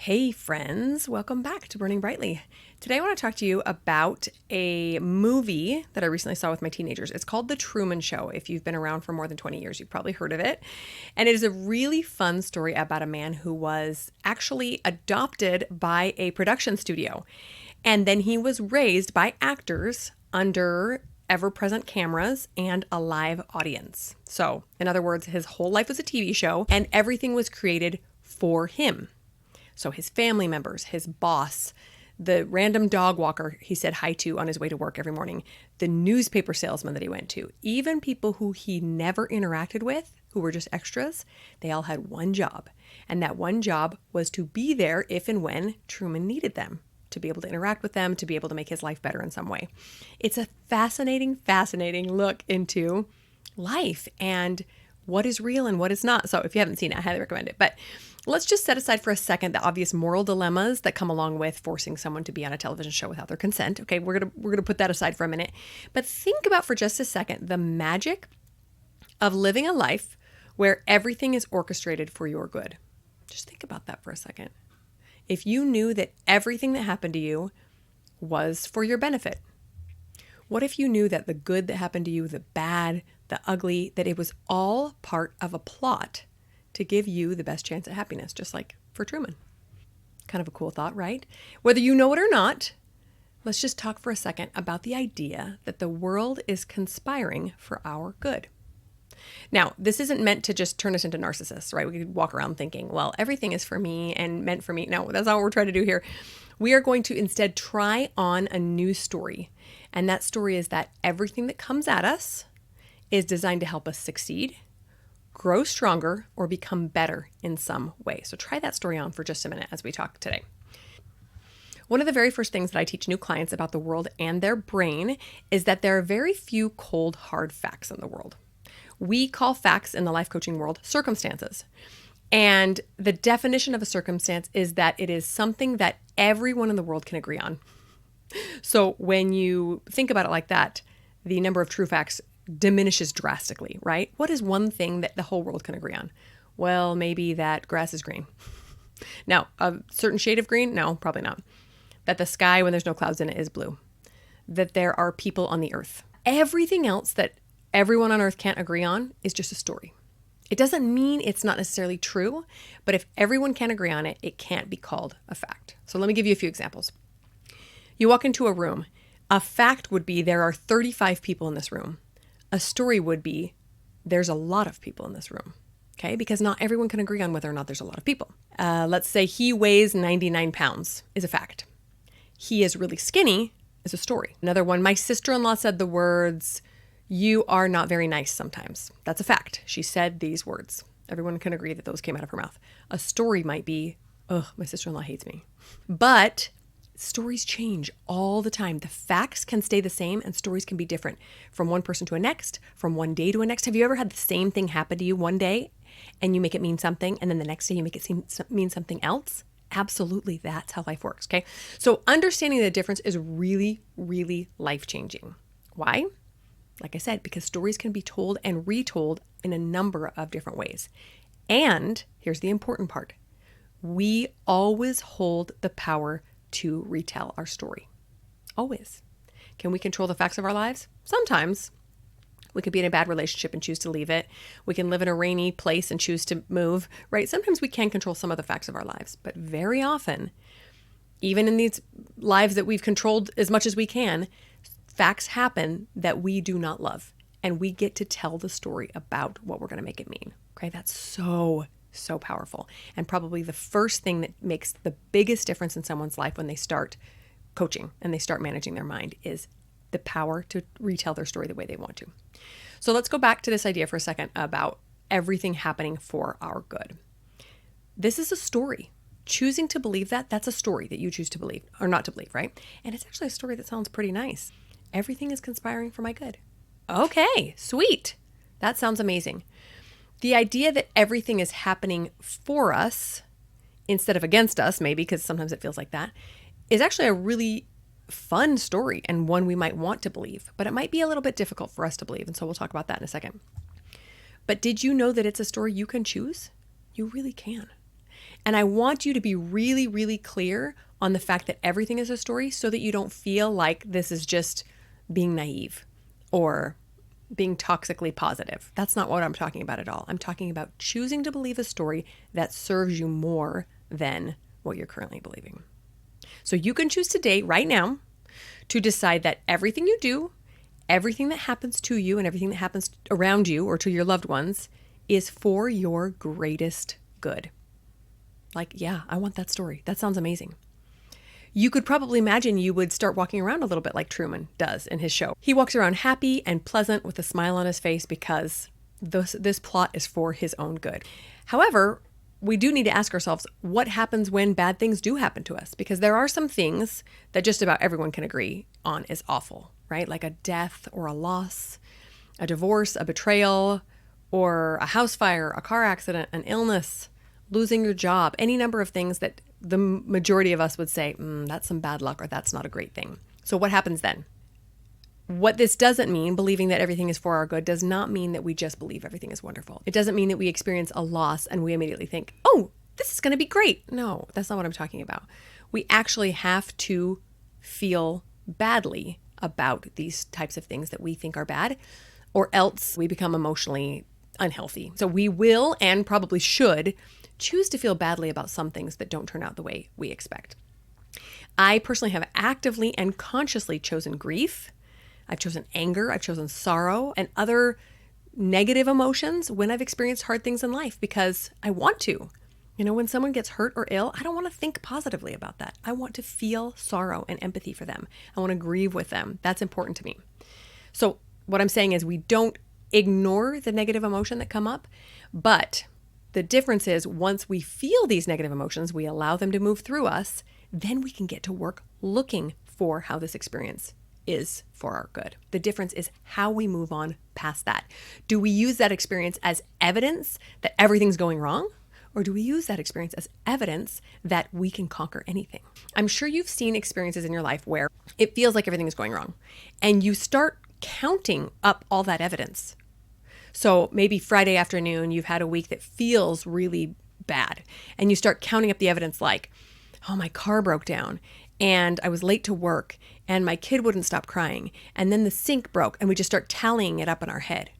Hey friends, welcome back to Burning Brightly. Today I want to talk to you about a movie that I recently saw with my teenagers. It's called The Truman Show. If you've been around for more than 20 years, you've probably heard of it. And it is a really fun story about a man who was actually adopted by a production studio. And then he was raised by actors under ever-present cameras and a live audience. So, in other words, his whole life was a TV show and everything was created for him. So his family members, his boss, the random dog walker he said hi to on his way to work every morning, the newspaper salesman that he went to, even people who he never interacted with, who were just extras, they all had one job. And that one job was to be there if and when Truman needed them, to be able to interact with them, to be able to make his life better in some way. It's a fascinating look into life and what is real and what is not. So if you haven't seen it, I highly recommend it. But let's just set aside for a second the obvious moral dilemmas that come along with forcing someone to be on a television show without their consent. Okay, we're gonna put that aside for a minute. But think about for just a second the magic of living a life where everything is orchestrated for your good. Just think about that for a second. If you knew that everything that happened to you was for your benefit, what if you knew that the good that happened to you, the bad, the ugly, that it was all part of a plot to give you the best chance at happiness, just like for Truman? Kind of a cool thought, right? Whether you know it or not, let's just talk for a second about the idea that the world is conspiring for our good. Now, this isn't meant to just turn us into narcissists, right? We could walk around thinking, well, everything is for me and meant for me. No, that's not what we're trying to do here. We are going to instead try on a new story. And that story is that everything that comes at us is designed to help us succeed, grow stronger, or become better in some way. So try that story on for just a minute as we talk today. One of the very first things that I teach new clients about the world and their brain is that there are very few cold, hard facts in the world. We call facts in the life coaching world circumstances. And the definition of a circumstance is that it is something that everyone in the world can agree on. So when you think about it like that, the number of true facts diminishes drastically, right? What is one thing that the whole world can agree on? Well, maybe that grass is green. Now, a certain shade of green? No, probably not. That the sky, when there's no clouds in it, is blue. That there are people on the earth. Everything else that everyone on earth can't agree on is just a story. It doesn't mean it's not necessarily true, but if everyone can't agree on it, it can't be called a fact. So let me give you a few examples. You walk into a room. A fact would be there are 35 people in this room. A story would be there's a lot of people in this room, okay? Because not everyone can agree on whether or not there's a lot of people. Let's say he weighs 99 pounds is a fact. He is really skinny is a story. Another one, my sister-in-law said the words, "You are not very nice sometimes." That's a fact. She said these words. Everyone can agree that those came out of her mouth. A story might be, "Ugh, my sister-in-law hates me." But stories change all the time. The facts can stay the same and stories can be different from one person to a next, from one day to a next. Have you ever had the same thing happen to you one day and you make it mean something and then the next day you make it mean something else? Absolutely. That's how life works. Okay. So understanding the difference is really, really life-changing. Why? Like I said, because stories can be told and retold in a number of different ways. And here's the important part. We always hold the power to retell our story. Always. Can we control the facts of our lives? Sometimes. We could be in a bad relationship and choose to leave it. We can live in a rainy place and choose to move, right? Sometimes we can control some of the facts of our lives, but very often, even in these lives that we've controlled as much as we can, facts happen that we do not love, and we get to tell the story about what we're going to make it mean. Okay, that's so powerful. And probably the first thing that makes the biggest difference in someone's life when they start coaching and they start managing their mind is the power to retell their story the way they want to. So let's go back to this idea for a second about everything happening for our good. This is a story. Choosing to believe that, that's a story that you choose to believe or not to believe, right? And it's actually a story that sounds pretty nice. Everything is conspiring for my good. Okay, sweet. That sounds amazing. The idea that everything is happening for us instead of against us, maybe, because sometimes it feels like that, is actually a really fun story and one we might want to believe, but it might be a little bit difficult for us to believe. And so we'll talk about that in a second. But did you know that it's a story you can choose? You really can. And I want you to be really, really clear on the fact that everything is a story so that you don't feel like this is just being naive or being toxically positive. That's not what I'm talking about at all. I'm talking about choosing to believe a story that serves you more than what you're currently believing. So you can choose today, right now, to decide that everything you do, everything that happens to you and everything that happens around you or to your loved ones is for your greatest good. Like, yeah, I want that story. That sounds amazing. You could probably imagine you would start walking around a little bit like Truman does in his show. He walks around happy and pleasant with a smile on his face because this plot is for his own good. However, we do need to ask ourselves what happens when bad things do happen to us, because there are some things that just about everyone can agree on is awful, right? Like a death or a loss, a divorce, a betrayal, or a house fire, a car accident, an illness, losing your job, any number of things that the majority of us would say, that's some bad luck or that's not a great thing. So what happens then? What this doesn't mean, believing that everything is for our good, does not mean that we just believe everything is wonderful. It doesn't mean that we experience a loss and we immediately think, oh, this is going to be great. No, that's not what I'm talking about. We actually have to feel badly about these types of things that we think are bad, or else we become emotionally unhealthy. So we will and probably should choose to feel badly about some things that don't turn out the way we expect. I personally have actively and consciously chosen grief. I've chosen anger. I've chosen sorrow and other negative emotions when I've experienced hard things in life because I want to. You know, when someone gets hurt or ill, I don't want to think positively about that. I want to feel sorrow and empathy for them. I want to grieve with them. That's important to me. So what I'm saying is we don't ignore the negative emotion that come up, but the difference is once we feel these negative emotions, we allow them to move through us, then we can get to work looking for how this experience is for our good. The difference is how we move on past that. Do we use that experience as evidence that everything's going wrong? Or do we use that experience as evidence that we can conquer anything? I'm sure you've seen experiences in your life where it feels like everything is going wrong and you start counting up all that evidence. So maybe Friday afternoon, you've had a week that feels really bad and you start counting up the evidence like, oh, my car broke down and I was late to work and my kid wouldn't stop crying. And then the sink broke and we just start tallying it up in our head.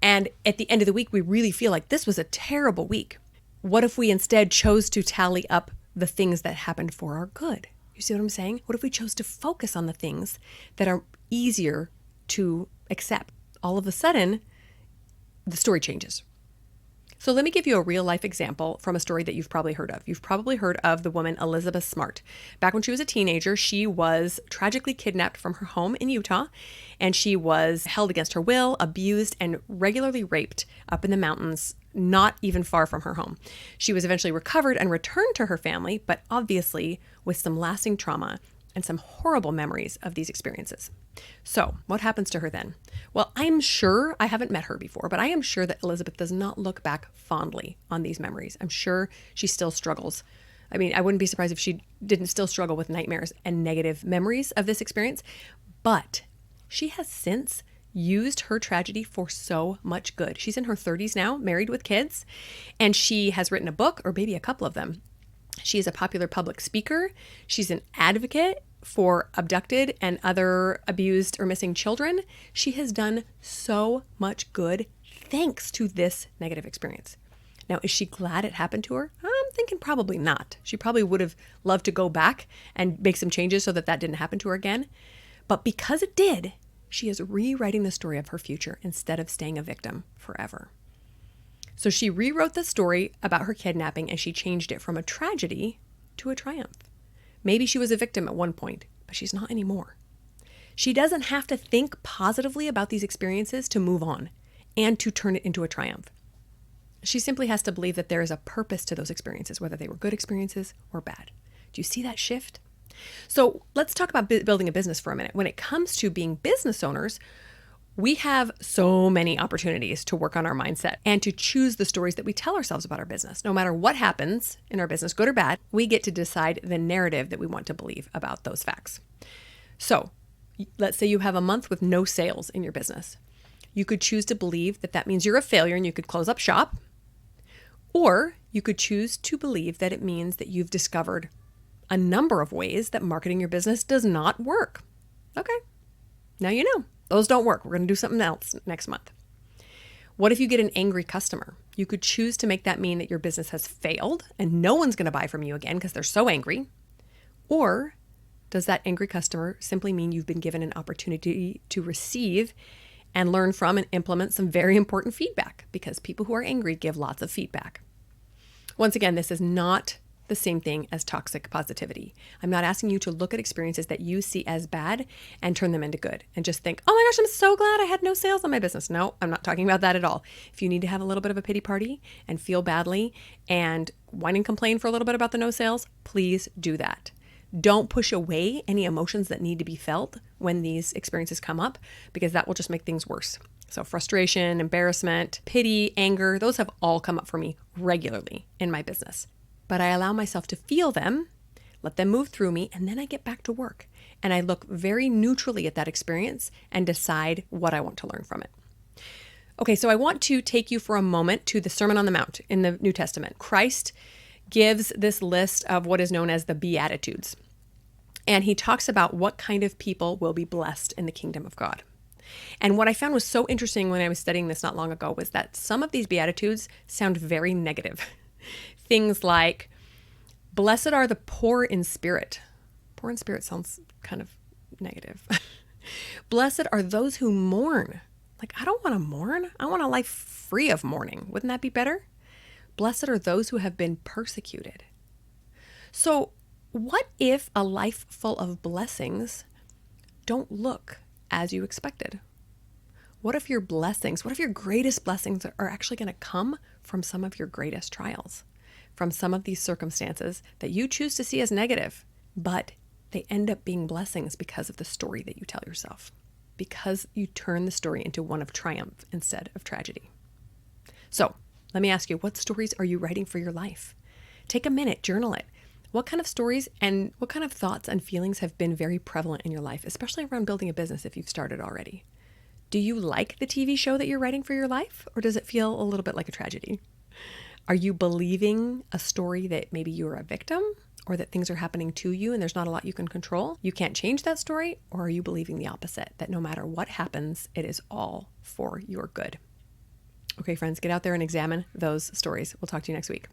And at the end of the week, we really feel like this was a terrible week. What if we instead chose to tally up the things that happened for our good? You see what I'm saying? What if we chose to focus on the things that are easier to accept? All of a sudden, the story changes. So let me give you a real life example from a story that you've probably heard of. You've probably heard of the woman Elizabeth Smart. Back when she was a teenager, she was tragically kidnapped from her home in Utah, and she was held against her will, abused, and regularly raped up in the mountains, not even far from her home. She was eventually recovered and returned to her family, but obviously with some lasting trauma and some horrible memories of these experiences. So what happens to her then? Well, I'm sure, I haven't met her before, but I am sure that Elizabeth does not look back fondly on these memories. I'm sure she still struggles. I mean, I wouldn't be surprised if she didn't still struggle with nightmares and negative memories of this experience, but she has since used her tragedy for so much good. She's in her 30s now, married with kids, and she has written a book, or maybe a couple of them. She is a popular public speaker. She's an advocate for abducted and other abused or missing children. She has done so much good thanks to this negative experience. Now, is she glad it happened to her? I'm thinking probably not. She probably would have loved to go back and make some changes so that that didn't happen to her again. But because it did, she is rewriting the story of her future instead of staying a victim forever. So she rewrote the story about her kidnapping and she changed it from a tragedy to a triumph. Maybe she was a victim at one point, but she's not anymore. She doesn't have to think positively about these experiences to move on and to turn it into a triumph. She simply has to believe that there is a purpose to those experiences, whether they were good experiences or bad. Do you see that shift? So let's talk about building a business for a minute. When it comes to being business owners, we have so many opportunities to work on our mindset and to choose the stories that we tell ourselves about our business. No matter what happens in our business, good or bad, we get to decide the narrative that we want to believe about those facts. So let's say you have a month with no sales in your business. You could choose to believe that that means you're a failure and you could close up shop. Or you could choose to believe that it means that you've discovered a number of ways that marketing your business does not work. Okay, now you know. Those don't work. We're going to do something else next month. What if you get an angry customer? You could choose to make that mean that your business has failed and no one's going to buy from you again because they're so angry. Or does that angry customer simply mean you've been given an opportunity to receive and learn from and implement some very important feedback? Because people who are angry give lots of feedback. Once again, this is not the same thing as toxic positivity. I'm not asking you to look at experiences that you see as bad and turn them into good and just think, oh my gosh, I'm so glad I had no sales on my business. No, I'm not talking about that at all. If you need to have a little bit of a pity party and feel badly and whine and complain for a little bit about the no sales, please do that. Don't push away any emotions that need to be felt when these experiences come up, because that will just make things worse. So frustration, embarrassment, pity, anger, those have all come up for me regularly in my business. But I allow myself to feel them, let them move through me, and then I get back to work. And I look very neutrally at that experience and decide what I want to learn from it. Okay, so I want to take you for a moment to the Sermon on the Mount in the New Testament. Christ gives this list of what is known as the Beatitudes. And he talks about what kind of people will be blessed in the kingdom of God. And what I found was so interesting when I was studying this not long ago was that some of these Beatitudes sound very negative. Things like, blessed are the poor in spirit. Poor in spirit sounds kind of negative. Blessed are those who mourn. Like, I don't want to mourn. I want a life free of mourning. Wouldn't that be better? Blessed are those who have been persecuted. So what if a life full of blessings don't look as you expected? What if your greatest blessings are actually going to come from some of your greatest trials, from some of these circumstances that you choose to see as negative, but they end up being blessings because of the story that you tell yourself, because you turn the story into one of triumph instead of tragedy. So let me ask you, what stories are you writing for your life? Take a minute, journal it. What kind of stories and what kind of thoughts and feelings have been very prevalent in your life, especially around building a business if you've started already? Do you like the TV show that you're writing for your life, or does it feel a little bit like a tragedy? Are you believing a story that maybe you're a victim, or that things are happening to you and there's not a lot you can control? You can't change that story, or are you believing the opposite, that no matter what happens, it is all for your good? Okay, friends, get out there and examine those stories. We'll talk to you next week.